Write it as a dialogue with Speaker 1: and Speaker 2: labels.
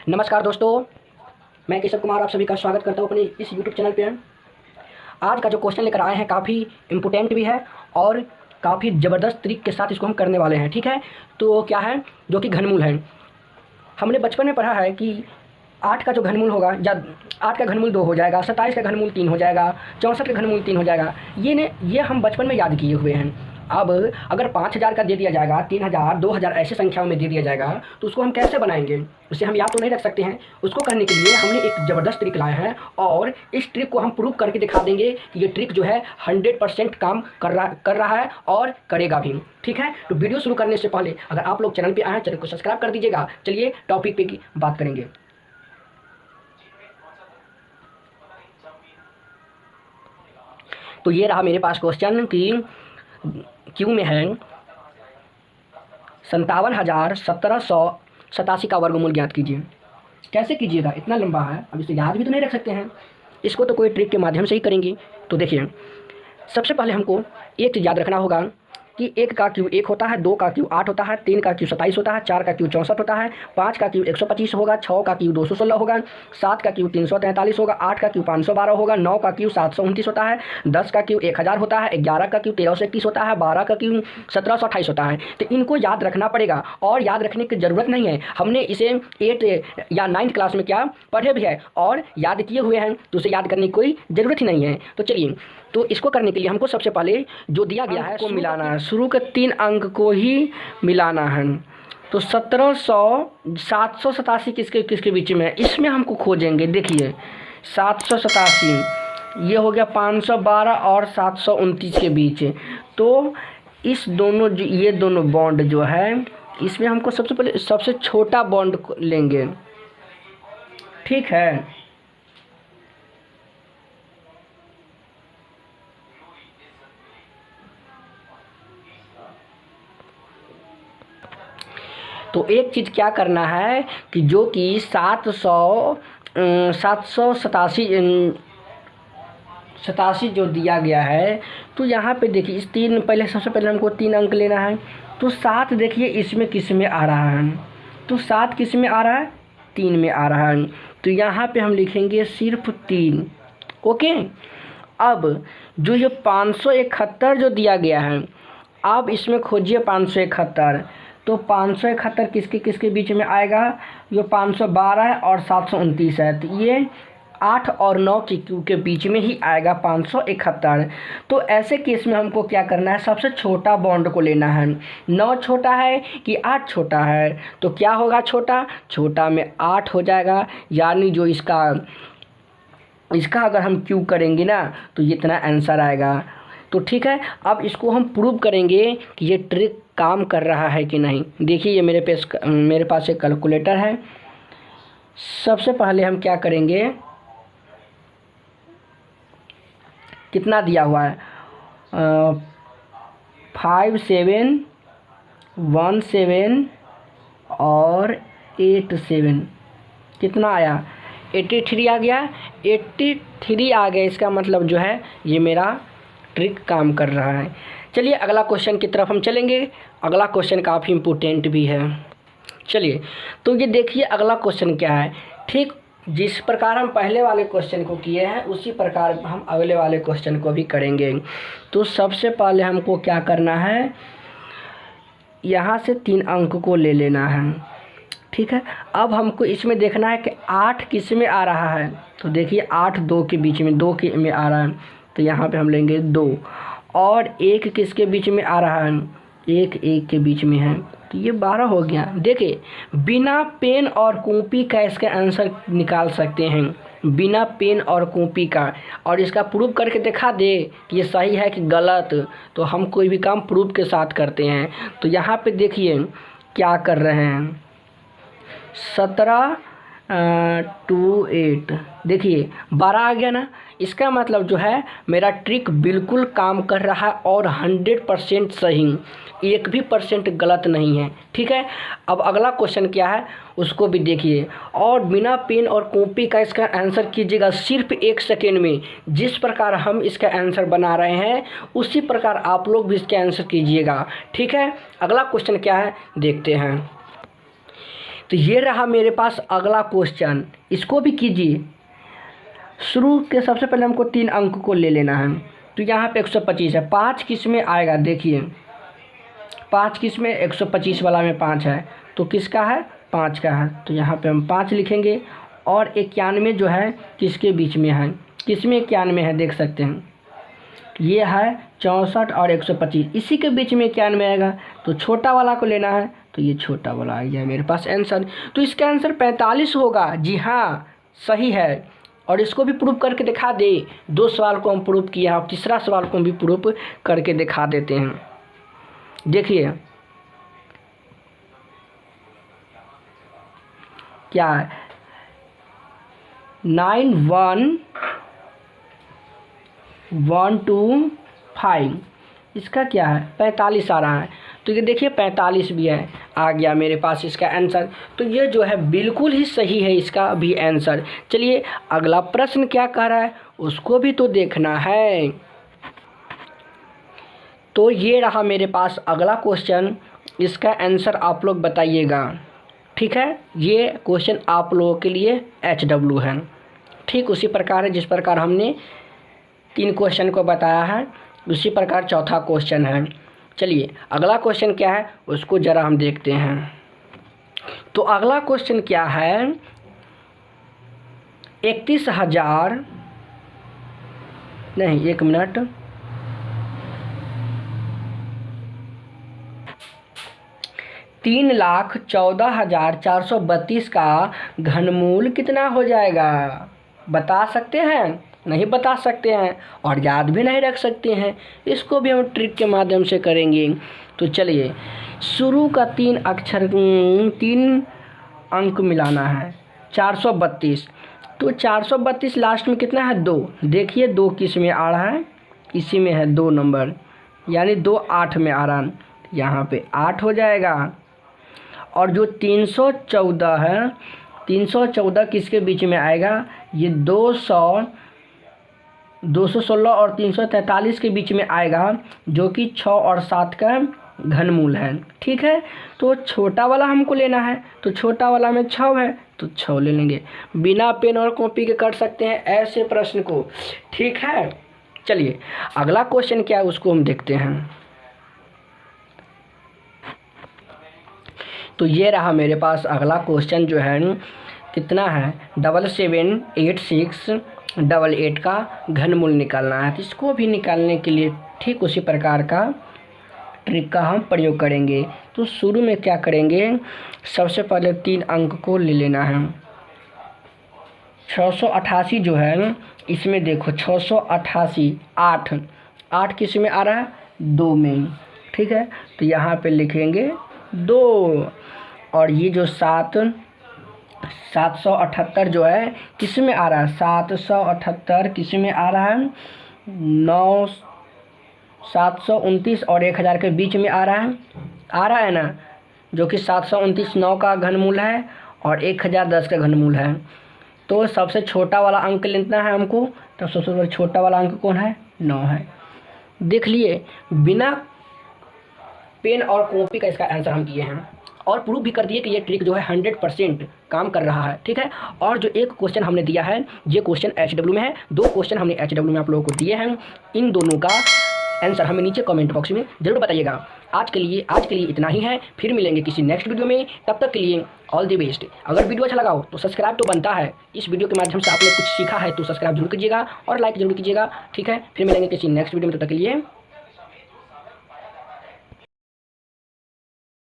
Speaker 1: नमस्कार दोस्तों, मैं केशव कुमार आप सभी का स्वागत करता हूँ अपने इस यूट्यूब चैनल पे। आज का जो क्वेश्चन लेकर आए हैं काफ़ी इम्पोर्टेंट भी है और काफ़ी ज़बरदस्त तरीके के साथ इसको हम करने वाले हैं। ठीक है, तो क्या है जो कि घनमूल है। हमने बचपन में पढ़ा है कि 8 का जो घनमूल होगा या 8 का घनमूल 2 हो जाएगा, 27 का घनमूल 3 हो जाएगा, 64 का घनमूल 3 हो जाएगा। ये हम बचपन में याद किए हुए हैं। अब अगर 5000 का दे दिया जाएगा, 3000, 2000 ऐसे संख्याओं में दे दिया जाएगा तो उसको हम कैसे बनाएंगे? उसे हम याद तो नहीं रख सकते हैं। उसको करने के लिए हमने एक ज़बरदस्त ट्रिक लाया है और इस ट्रिक को हम प्रूव करके दिखा देंगे कि ये ट्रिक जो है 100% काम कर रहा है और करेगा भी। ठीक है, तो वीडियो शुरू करने से पहले अगर आप लोग चैनल पर आए हैं, चैनल को सब्सक्राइब कर दीजिएगा। चलिए टॉपिक पे की बात करेंगे। तो ये रहा मेरे पास क्वेश्चन कि क्यू में है 57,1787 का वर्गमूल ज्ञात कीजिए। कैसे कीजिएगा? इतना लंबा है, अब इसे याद भी तो नहीं रख सकते हैं। इसको तो कोई ट्रिक के माध्यम से ही करेंगे। तो देखिए, सबसे पहले हमको एक चीज़ याद रखना होगा कि 1 का क्यू 1 होता है, 2 का क्यू 8 होता है, 3 का क्यू 27 होता है, 4 का क्यू 64 होता है, 5 का क्यू 125 होगा, 6 का क्यू 216 होगा, 7 का क्यू 343 होगा, 8 का क्यू 512 होगा, 9 का क्यू 729 होता है, 10 का क्यू 1000 होता है, 11 का क्यू 1321 होता है, 12 का क्यू 1728 होता है। तो इनको याद रखना पड़ेगा और याद रखने की ज़रूरत नहीं है। हमने इसे 8 या 9th क्लास में क्या पढ़े भी है और याद किए हुए हैं, तो उसे याद करने की कोई ज़रूरत ही नहीं है। तो चलिए, तो इसको करने के लिए हमको सबसे पहले जो दिया गया है को मिलाना है। शुरू के 3 अंक को ही मिलाना है। तो 787 किसके बीच में है, इसमें हमको खोजेंगे। देखिए 787 ये हो गया 512 और 729 के बीच। तो इस दोनों ये दोनों बॉन्ड जो है, इसमें हमको सबसे पहले सबसे छोटा बॉन्ड लेंगे। ठीक है, तो एक चीज़ क्या करना है कि जो कि 787 जो दिया गया है, तो यहाँ पे देखिए इस सबसे पहले हमको 3 अंक लेना है। तो 7 देखिए इसमें किस में आ रहा है, तो 7 किस में आ रहा है, 3 में आ रहा है। तो यहाँ पे हम लिखेंगे सिर्फ 3। ओके, अब जो ये 571 जो दिया गया है, अब इसमें खोजिए 571। तो 571 किसके बीच में आएगा? ये 512 है और 729 है। तो ये 8 और 9 के बीच में ही आएगा 571। तो ऐसे केस में हमको क्या करना है, सबसे छोटा बॉन्ड को लेना है। 9 छोटा है कि 8 छोटा है? तो क्या होगा, छोटा में 8 हो जाएगा। यानी जो इसका अगर हम क्यू करेंगे ना, तो ये इतना आंसर आएगा। तो ठीक है, अब इसको हम प्रूव करेंगे कि ये ट्रिक काम कर रहा है कि नहीं। देखिए ये मेरे पास एक कैलकुलेटर है। सबसे पहले हम क्या करेंगे, कितना दिया हुआ है, 5 7 1 7 और 8 7, कितना आया, 83 आ गया। 83 आ गया, इसका मतलब जो है ये मेरा ट्रिक काम कर रहा है। चलिए अगला क्वेश्चन की तरफ हम चलेंगे। अगला क्वेश्चन काफ़ी इम्पोर्टेंट भी है। चलिए, तो ये देखिए अगला क्वेश्चन क्या है। ठीक जिस प्रकार हम पहले वाले क्वेश्चन को किए हैं, उसी प्रकार हम अगले वाले क्वेश्चन को भी करेंगे। तो सबसे पहले हमको क्या करना है, यहाँ से 3 अंक को ले लेना है। ठीक है, अब हमको इसमें देखना है कि 8 किस में आ रहा है। तो देखिए 8 2 के बीच में, 2 के में आ रहा है। तो यहाँ पे हम लेंगे 2। और 1 किसके बीच में आ रहा है, 1 के बीच में है। तो ये 12 हो गया। देखिए बिना पेन और कॉपी का इसका आंसर निकाल सकते हैं, बिना पेन और कॉपी का। और इसका प्रूफ करके दिखा दे कि ये सही है कि गलत, तो हम कोई भी काम प्रूफ के साथ करते हैं। तो यहाँ पे देखिए क्या कर रहे हैं, 17 2 8, देखिए 12 आ गया ना। इसका मतलब जो है मेरा ट्रिक बिल्कुल काम कर रहा है और 100% सही, 1 भी % गलत नहीं है। ठीक है, अब अगला क्वेश्चन क्या है उसको भी देखिए और बिना पेन और कॉपी का इसका आंसर कीजिएगा सिर्फ 1 सेकेंड में। जिस प्रकार हम इसका आंसर बना रहे हैं उसी प्रकार आप लोग भी इसका आंसर कीजिएगा। ठीक है, अगला क्वेश्चन क्या है देखते हैं। तो ये रहा मेरे पास अगला क्वेश्चन, इसको भी कीजिए। शुरू के सबसे पहले हमको 3 अंक को ले लेना है। तो यहाँ पे 125 है, 5 किस में आएगा देखिए, 5 किस में, 125 वाला में 5 है, तो किसका है, 5 का है। तो यहाँ पे हम 5 लिखेंगे। और 91 जो है किसके बीच में है, किस में 91 है देख सकते हैं, ये है 64 और 125, इसी के बीच में 91 आएगा। तो छोटा वाला को लेना है, तो ये छोटा वाला आ गया मेरे पास आंसर। तो इसका आंसर 45 होगा। जी हाँ, सही है। और इसको भी प्रूफ करके दिखा दे। 2 सवाल को हम प्रूफ किया और तीसरा सवाल को भी प्रूफ करके दिखा देते हैं। देखिए क्या है, 91,125, इसका क्या है, 45 आ रहा है। तो ये देखिए 45 भी है, आ गया मेरे पास इसका आंसर। तो ये जो है बिल्कुल ही सही है इसका भी आंसर। चलिए अगला प्रश्न क्या कह रहा है उसको भी तो देखना है। तो ये रहा मेरे पास अगला क्वेश्चन, इसका आंसर आप लोग बताइएगा। ठीक है, ये क्वेश्चन आप लोगों के लिए HW है। ठीक उसी प्रकार है जिस प्रकार हमने 3 क्वेश्चन को बताया है, उसी प्रकार चौथा क्वेश्चन है। चलिए अगला क्वेश्चन क्या है उसको ज़रा हम देखते हैं। तो अगला क्वेश्चन क्या है, 31,000 नहीं, 1 मिनट, 3,14,432 का घनमूल कितना हो जाएगा, बता सकते हैं, नहीं बता सकते हैं और याद भी नहीं रख सकते हैं। इसको भी हम ट्रिक के माध्यम से करेंगे। तो चलिए शुरू का 3 अंक मिलाना है, 432। तो 432 लास्ट में कितना है, 2। देखिए 2 किस में आ रहा है, इसी में है 2 नंबर, यानी 2 8 में आ रहा है, यहाँ पे 8 हो जाएगा। और जो 314 है, 314 किसके बीच में आएगा, ये 216 और 343 के बीच में आएगा, जो कि 6 और 7 का घनमूल है। ठीक है, तो छोटा वाला हमको लेना है, तो छोटा वाला में 6 है तो 6 ले लेंगे। बिना पेन और कॉपी के कर सकते हैं ऐसे प्रश्न को। ठीक है, चलिए अगला क्वेश्चन क्या है उसको हम देखते हैं। तो ये रहा मेरे पास अगला क्वेश्चन जो है, कितना है, 778688 का घनमूल निकालना है। तो इसको भी निकालने के लिए ठीक उसी प्रकार का ट्रिक का हम प्रयोग करेंगे। तो शुरू में क्या करेंगे, सबसे पहले 3 अंक को ले लेना है। 688 जो है, इसमें देखो 688, 8 किस में आ रहा है, 2 में। ठीक है, तो यहाँ पे लिखेंगे 2। और ये जो 778 जो है किस में आ रहा है, 778 किस में आ रहा है, 729 और 1000 के बीच में आ रहा है ना, जो कि 729 9 का घनमूल है और 1000 10 का घनमूल है। तो सबसे छोटा वाला अंक लेना है हमको, तो सबसे छोटा वाला अंक कौन है, 9 है। देख लिए, बिना पेन और कॉपी का इसका आंसर हम किए हैं और प्रूफ भी कर दिए कि ये ट्रिक जो है 100% काम कर रहा है। ठीक है, और जो एक क्वेश्चन हमने दिया है, ये क्वेश्चन HW में है, 2 क्वेश्चन हमने HW में आप लोगों को दिए हैं। इन दोनों का आंसर हमें नीचे कमेंट बॉक्स में ज़रूर बताइएगा। आज के लिए इतना ही है, फिर मिलेंगे किसी नेक्स्ट वीडियो में। तब तक के लिए ऑल द बेस्ट। अगर वीडियो अच्छा लगा हो तो सब्सक्राइब तो बनता है, इस वीडियो के माध्यम से आपने कुछ सीखा है तो सब्सक्राइब जरूर कीजिएगा और लाइक जरूर कीजिएगा। ठीक है, फिर मिलेंगे किसी नेक्स्ट वीडियो में, तब तक के लिए